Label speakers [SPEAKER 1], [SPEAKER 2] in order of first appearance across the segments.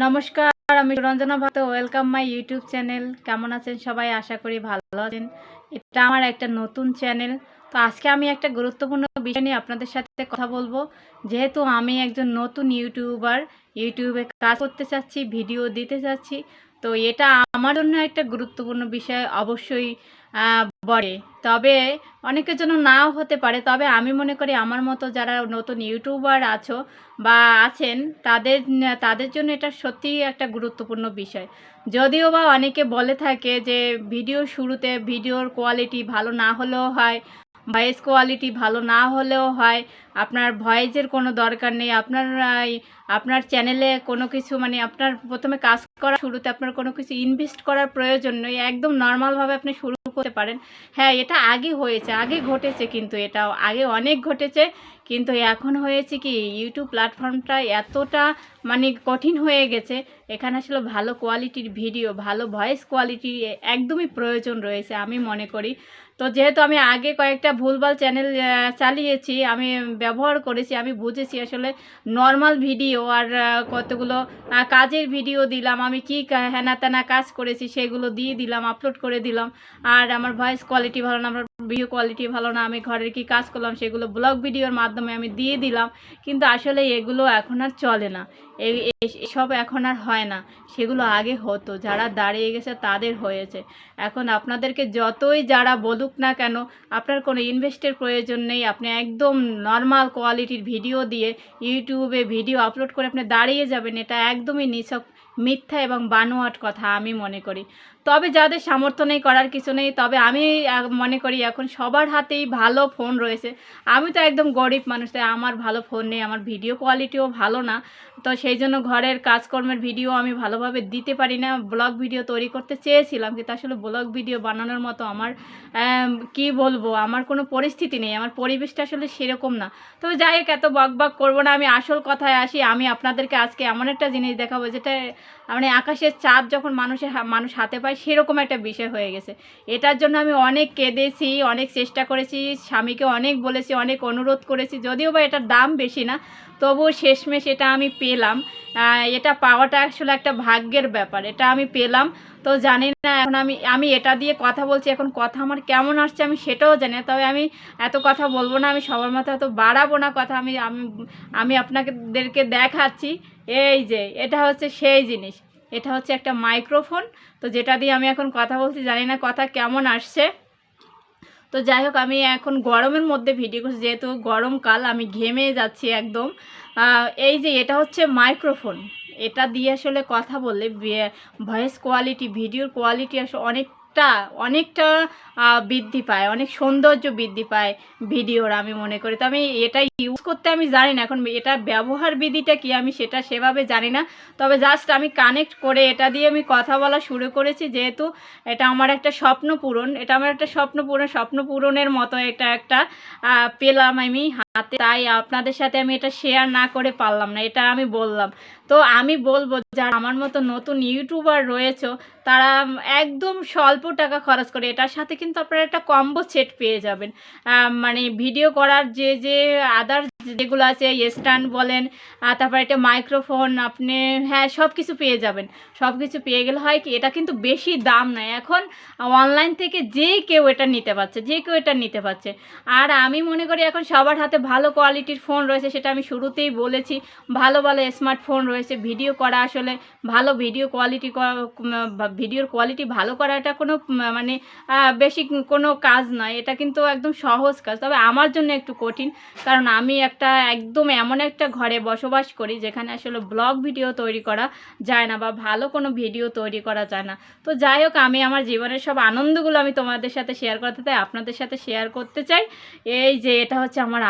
[SPEAKER 1] নমস্কার, আমি রঞ্জনা ভক্ত। Welcome my YouTube channel. কেমন আছেন সবাই? আশা করি ভালো আছেন। এটা আমার একটা নতুন চ্যানেল। তো আজকে আমি একটা গুরুত্বপূর্ণ বিষয় নিয়ে আপনাদের সাথে কথা বলবো। যেহেতু আমি একজন নতুন ইউটিউবার, ইউটিউবে কাজ করতে চাচ্ছি, ভিডিও দিতে চাচ্ছি, তো এটা আমার জন্য একটা গুরুত্বপূর্ণ বিষয় অবশ্যই বটে। তবে অনেকের জন্য নাও হতে পারে, তবে আমি মনে করি আমার মতো যারা নতুন ইউটিউবার আছো বা আছেন তাদের তাদের জন্য এটা সত্যিই একটা গুরুত্বপূর্ণ বিষয়। যদিও বা অনেকে বলে থাকে যে ভিডিও শুরুতে ভিডিওর কোয়ালিটি ভালো না হলেও হয়, ভয়েস কোয়ালিটি ভালো না হলেও হয়, আপনার ভয়েসের কোনো দরকার নেই, আপনার চ্যানেলে কোনো কিছু মানে আপনার প্রথমে কাজ করার শুরুতে আপনার কোনো কিছু ইনভেস্ট করার প্রয়োজন নেই, একদম নর্মালভাবে আপনি শুরু করতে পারেন। হ্যাঁ, এটা আগে হয়েছে, আগে ঘটেছে, কিন্তু এটাও আগে অনেক ঘটেছে। কিন্তু এখন হয়েছে কি, ইউটিউব প্ল্যাটফর্মটা এতটা মানে কঠিন হয়ে গেছে, এখানে আসলে ভালো কোয়ালিটির ভিডিও, ভালো ভয়েস কোয়ালিটি একদমই প্রয়োজন রয়েছে আমি মনে করি। তো যেহেতু আমি আগে কয়েকটা ভুলভাল চ্যানেল চালিয়েছি, আমি ব্যবহার করেছি, আমি বুঝেছি আসলে নর্মাল ভিডিও আর কতগুলো কাজের ভিডিও দিলাম, আমি কী হেনা তেনা কাজ করেছি সেগুলো দিয়ে দিলাম, আপলোড করে দিলাম। আর আমার ভয়েস কোয়ালিটি ভালো না, আমার ভিডিও কোয়ালিটি ভালো না, আমি ঘরের কি কাজ করলাম সেগুলো ব্লগ ভিডিওর মাধ্যমে আমি দিয়ে দিলাম। কিন্তু আসলে এগুলো এখন আর চলে না, এসব এখন আর হয় না। সেগুলো আগে হতো, যারা দাঁড়িয়ে গেছে তাদের হয়েছে। এখন আপনাদেরকে যতই যারা বলুক না কেন, আপনার কোনো ইনভেস্টের প্রয়োজন নেই, আপনি একদম নর্মাল কোয়ালিটির ভিডিও দিয়ে ইউটিউবে ভিডিও আপলোড করে আপনি দাঁড়িয়ে যাবেন, এটা একদমই নিছক মিথ্যা এবং বানোয়াট কথা আমি মনে করি। তবে যাদের সামর্থ্য নেই, করার কিছু নেই, তবে আমি মনে করি এখন সবার হাতেই ভালো ফোন রয়েছে। আমি তো একদম গরিব মানুষ, তাই আমার ভালো ফোন নেই, আমার ভিডিও কোয়ালিটিও ভালো না। তো সেই জন্য ঘরের কাজকর্মের ভিডিও আমি ভালোভাবে দিতে পারি না। ব্লগ ভিডিও তৈরি করতে চেয়েছিলাম, কিন্তু আসলে ব্লগ ভিডিও বানানোর মতো আমার কি বলবো, আমার কোনো পরিস্থিতি নেই, আমার পরিবেশটা আসলে সেরকম না। তবে যাই হোক, এত বক বক করবো না, আমি আসল কথায় আসি। আমি আপনাদেরকে আজকে এমন একটা জিনিস দেখাবো যেটা মানে আকাশের চাঁদ যখন মানুষ হাতে পায় সেরকম একটা বিষয় হয়ে গেছে। এটার জন্য আমি অনেক কেঁদেছি, অনেক চেষ্টা করেছি, স্বামীকে অনেক বলেছি, অনেক অনুরোধ করেছি, যদিও বা এটার দাম বেশি না, তবুও শেষমেশ এটা আমি পেলাম। এটা পাওয়াটা আসলে একটা ভাগ্যের ব্যাপার, এটা আমি পেলাম। তো জানি না এখন আমি এটা দিয়ে কথা বলছি, এখন কথা আমার কেমন আসছে আমি সেটাও জানি না। তবে আমি এত কথা বলবো না, আমি সবার মতো এত বাড়াবো না কথা। আমি আমি আমি আপনাদেরকে দেখাচ্ছি। এই যে এটা হচ্ছে সেই জিনিস, এটা হচ্ছে একটা মাইক্রোফোন। তো যেটা দিয়ে আমি এখন কথা বলছি, জানি না কথা কেমন আসছে। তো যাই হোক, আমি এখন গরমের মধ্যে ভিডিও করছি, যেহেতু গরমকাল, আমি ঘেমে যাচ্ছি একদম। এই যে এটা হচ্ছে মাইক্রোফোন, এটা দিয়ে আসলে কথা বললে ভয়েস কোয়ালিটি, ভিডিওর কোয়ালিটি আসলে অনেকটা বৃদ্ধি পায়, অনেক সৌন্দর্য বৃদ্ধি পায় ভিডিওর আমি মনে করি। তো আমি এটা ইউজ করতে আমি জানি না, এখন এটা ব্যবহার বিধিটা কি আমি সেটা সেভাবে জানি না। তবে জাস্ট আমি কানেক্ট করে এটা দিয়ে আমি কথা বলা শুরু করেছি, যেহেতু এটা আমার একটা স্বপ্ন পূরণ, এটা আমার একটা স্বপ্ন পূরণের মতো এটা একটা পেলাম আমি হাতে। তাই আপনাদের সাথে আমি এটা শেয়ার না করে পারলাম না, এটা আমি বললাম। তো আমি বলবো, যারা আমার মতো নতুন ইউটিউবার রয়েছে তারা একদম স্বল্প টাকা খরচ করে এটার সাথে কিন্তু আপনারা একটা কম্বো সেট পেয়ে যাবেন। মানে ভিডিও করার যে আদার্স যেগুলো আছে, স্ট্যান্ড বলেন, তারপর একটা মাইক্রোফোন, আপনি হ্যাঁ সব কিছু পেয়ে যাবেন। সব কিছু পেয়ে গেলে হয় কি, এটা কিন্তু বেশি দাম নয়, এখন অনলাইন থেকে যে কেউ এটা নিতে পারছে। আর আমি মনে করি এখন সবার হাতে ভালো কোয়ালিটির ফোন রয়েছে, সেটা আমি শুরুতেই বলেছি। ভালো ভালো স্মার্টফোন রয়েছে, ভিডিও করা আসলে ভালো ভিডিওর কোয়ালিটি ভালো করাটা কোনো মানে বেশি কোনো কাজ নয়, এটা কিন্তু একদম সহজ কাজ। তবে আমার জন্য একটু কঠিন, কারণ আমি একদম এমন একটা ঘরে বসবাস করি যেখানে আসলে ব্লগ ভিডিও তৈরি করা যায় না বা ভালো কোনো ভিডিও তৈরি করা যায় না। তো যাই হোক, আমি আমার জীবনের সব আনন্দগুলো আমি তোমাদের সাথে শেয়ার করতে চাই, আপনাদের সাথে শেয়ার করতে চাই। এই যে এটা হচ্ছে আমার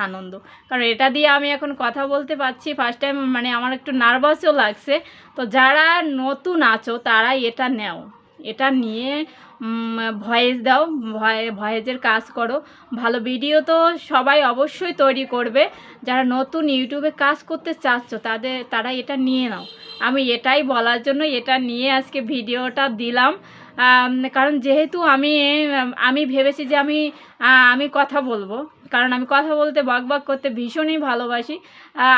[SPEAKER 1] আনন্দ, কারণ এটা দিয়ে আমি এখন কথা বলতে পারছি ফার্স্ট টাইম, মানে আমার একটু নার্ভাসও লাগছে। তো যারা নতুন আছো তারা এটা নেও, এটা নিয়ে ভয়েস দাও, ভয়েসের কাজ করো। ভালো ভিডিও তো সবাই অবশ্যই তৈরি করবে, যারা নতুন ইউটিউবে কাজ করতে চাচ্ছ তারা এটা নিয়ে নাও। আমি এটাই বলার জন্য এটা নিয়ে আজকে ভিডিওটা দিলাম। কারণ যেহেতু আমি ভেবেছি যে আমি কথা বলবো, কারণ আমি কথা বলতে বকবক করতে ভীষণই ভালোবাসি।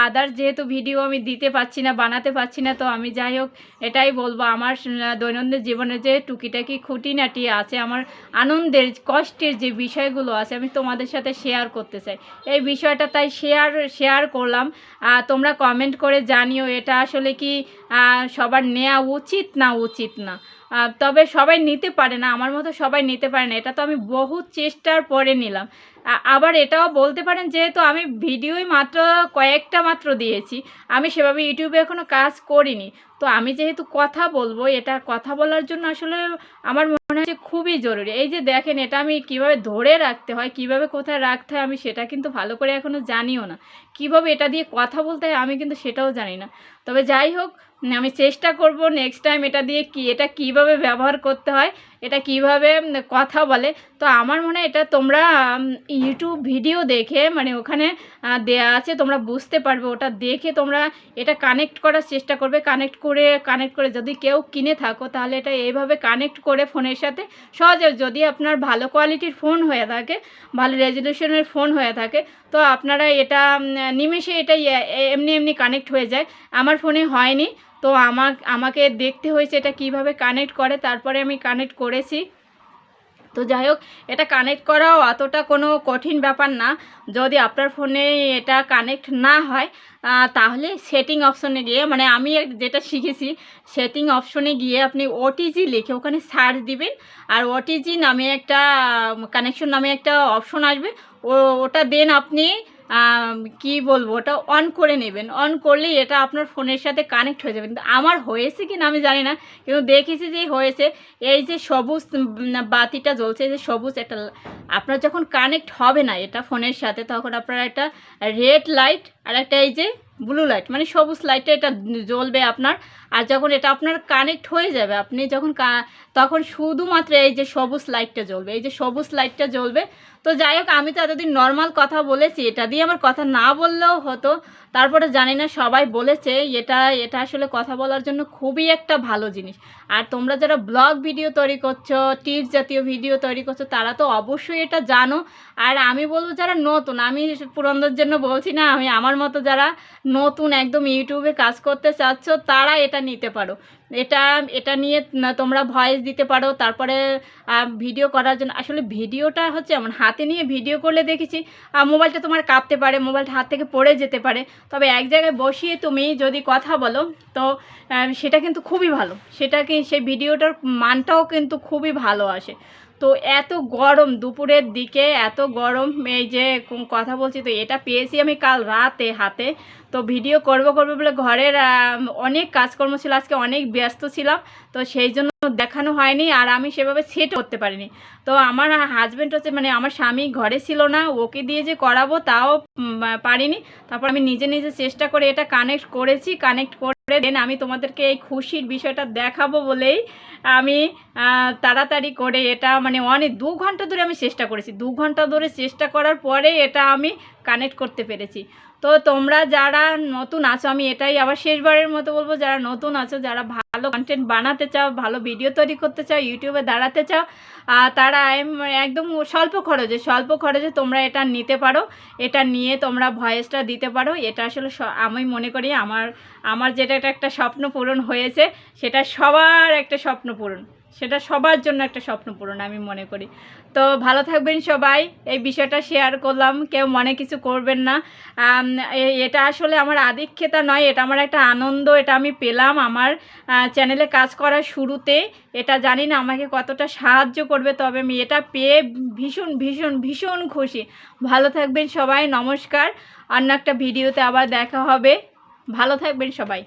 [SPEAKER 1] আদার্স যেহেতু ভিডিও আমি দিতে পারছি না, বানাতে পারছি না, তো আমি যাই হোক এটাই বলবো, আমার দৈনন্দিন জীবনে যে টুকিটাকি খুঁটিনাটি আছে, আমার আনন্দের কষ্টের যে বিষয়গুলো আছে, আমি তোমাদের সাথে শেয়ার করতে চাই। এই বিষয়টা তাই শেয়ার করলাম। তোমরা কমেন্ট করে জানিও এটা আসলে কি সবার নেওয়া উচিত না। তবে সবাই নিতে পারে না, আমার মতো সবাই নিতে পারে না, এটা তো আমি বহু চেষ্টার পরে নিলাম। আবার এটাও বলতে পারেন যেহেতু আমি ভিডিওই কয়েকটা মাত্র দিয়েছি, আমি সেভাবে ইউটিউবে এখনও কাজ করিনি, তো আমি যেহেতু কথা বলবো, এটা কথা বলার জন্য আসলে আমার মনে হচ্ছে খুবই জরুরি। এই যে দেখেন, এটা আমি কিভাবে ধরে রাখতে হয়, কিভাবে কোথায় রাখতে হয়, আমি সেটা কিন্তু ভালো করে এখনও জানিও না। কিভাবে এটা দিয়ে কথা বলতে হয় আমি কিন্তু সেটাও জানি না। তবে যাই হোক, আমি চেষ্টা করব নেক্সট টাইম এটা দিয়ে এটা কিভাবে ব্যবহার করতে হয়, এটা কিভাবে কথা বলে। তো আমার মনে হয় এটা তোমরা ইউটিউব ভিডিও দেখে, মানে ওখানে দেয়া আছে, তোমরা বুঝতে পারবে, ওটা দেখে তোমরা এটা কানেক্ট করার চেষ্টা করবে। কানেক্ট করে যদি কেউ কিনে থাকো, তাহলে এটা এইভাবে কানেক্ট করে ফোনের সাথে সহজে, যদি আপনার ভালো কোয়ালিটির ফোন হয়ে থাকে, ভালো রেজলিউশনের ফোন হয়ে থাকে, তো আপনারা এটা নিমেষে এটা এমনি কানেক্ট হয়ে যায়। আমার ফোনে হয়নি, তো আমাকে দেখতে হয়েছে এটা কিভাবে কানেক্ট করে, তারপরে আমি কানেক্ট করেছি। তো যাই হোক, এটা কানেক্ট করাও অতটা কোনো কঠিন ব্যাপার না। যদি আপনার ফোনে এটা কানেক্ট না হয়, তাহলে সেটিং অপশনে গিয়ে, মানে আমি যেটা শিখেছি, সেটিং অপশনে গিয়ে আপনি ওটিজি লিখে ওখানে সার্চ দিবেন, আর ওটিজি নামে একটা কানেকশন নামে একটা অপশন আসবে, ওটা দেন আপনি কি বলবো, ওটা অন করে নেবেন। অন করলেই এটা আপনার ফোনের সাথে কানেক্ট হয়ে যাবে। কিন্তু আমার হয়েছে কি না আমি জানি না, কিন্তু দেখেছি যে হয়েছে। এই যে সবুজ বাতিটা জ্বলছে, যে সবুজ, এটা আপনার যখন কানেক্ট হবে না এটা ফোনের সাথে, তখন আপনার একটা রেড লাইট আর একটা এই যে ব্লু লাইট, মানে সবুজ লাইটটা এটা জ্বলবে আপনার। আর যখন এটা আপনার কানেক্ট হয়ে যাবে, আপনি যখন তখন শুধুমাত্র এই যে সবুজ লাইটটা জ্বলবে, এই যে সবুজ লাইটটা জ্বলবে। তো যাই হোক, আমি তো এতদিন নর্মাল কথা বলেছি, এটা দিয়ে আমার কথা না বললেও হতো। তারপরে জানি না, সবাই বলেছে এটা আসলে কথা বলার জন্য খুবই একটা ভালো জিনিস। আর তোমরা যারা ব্লগ ভিডিও তৈরি করছো, টিপস জাতীয় ভিডিও তৈরি করছো, তারা তো অবশ্যই এটা জানো। আর আমি বলবো যারা নতুন, আমি পুরনদের জন্য বলছি না, আমি আমার মতো যারা নতুন একদম ইউটিউবে কাজ করতে চাচ্ছ, তারা এটা নিতে পারো। এটা নিয়ে তোমরা ভয়েস দিতে পারো, তারপরে ভিডিও করার জন্য। আসলে ভিডিওটা হচ্ছে এমন, হাতে নিয়ে ভিডিও করলে দেখেছি মোবাইলটা তোমার কাঁপতে পারে, মোবাইলটা হাত থেকে পড়ে যেতে পারে। তবে এক জায়গায় বসিয়ে তুমি যদি কথা বলো, তো সেটা কিন্তু খুবই ভালো, সেই ভিডিওটার মানটাও কিন্তু খুবই ভালো আসে। তো এত গরম, দুপুরের দিকে এত গরম, এই যে কথা বলছি, তো এটা পেয়েছি আমি কাল রাতে হাতে। তো ভিডিও করবো বলে ঘরের অনেক কাজকর্ম ছিল, আজকে অনেক ব্যস্ত ছিলাম, তো সেই জন্য দেখানো হয়নি, আর আমি সেভাবে সেট করতে পারিনি। তো আমার হাজব্যান্ড হচ্ছে, মানে আমার স্বামী ঘরে ছিল না, ওকে দিয়ে যে করাবো তাও পারিনি। তারপর আমি নিজে চেষ্টা করে এটা কানেক্ট করেছি। কানেক্ট করে দেন আমি তোমাদেরকে এই খুশির বিষয়টা দেখাবো বলেই আমি তাড়াতাড়ি করে এটা, মানে অনেক 2 ঘন্টা ধরে আমি চেষ্টা করেছি। 2 ঘন্টা ধরে চেষ্টা করার পরে এটা আমি কানেক্ট করতে পেরেছি। তো তোমরা যারা নতুন আছো, আমি এটাই আবার শেষবারের মতো বলবো, যারা নতুন আছো, যারা ভালো কন্টেন্ট বানাতে চাও, ভালো ভিডিও তৈরি করতে চাও, ইউটিউবে দাঁড়াতে চাও, তারা একদম স্বল্প খরচে তোমরা এটা নিতে পারো। এটা নিয়ে তোমরা ভয়েসটা দিতে পারো। এটা আসলে আমি মনে করি আমার যেটা একটা স্বপ্ন পূরণ হয়েছে, সেটা সবার একটা স্বপ্ন পূরণ, সেটা সবার জন্য একটা স্বপ্ন পূরণ আমি মনে করি। তো ভালো থাকবেন সবাই। এই বিষয়টা শেয়ার করলাম, কেউ মনে কিছু করবেন না। এটা আসলে আমার আধিক্যতা নয়, এটা আমার একটা আনন্দ, এটা আমি পেলাম আমার চ্যানেলে কাজ করার শুরুতে। এটা জানি না আমাকে কতটা সাহায্য করবে, তবে আমি এটা পেয়ে ভীষণ খুশি। ভালো থাকবেন সবাই, নমস্কার। অন্য একটা ভিডিওতে আবার দেখা হবে। ভালো থাকবেন সবাই।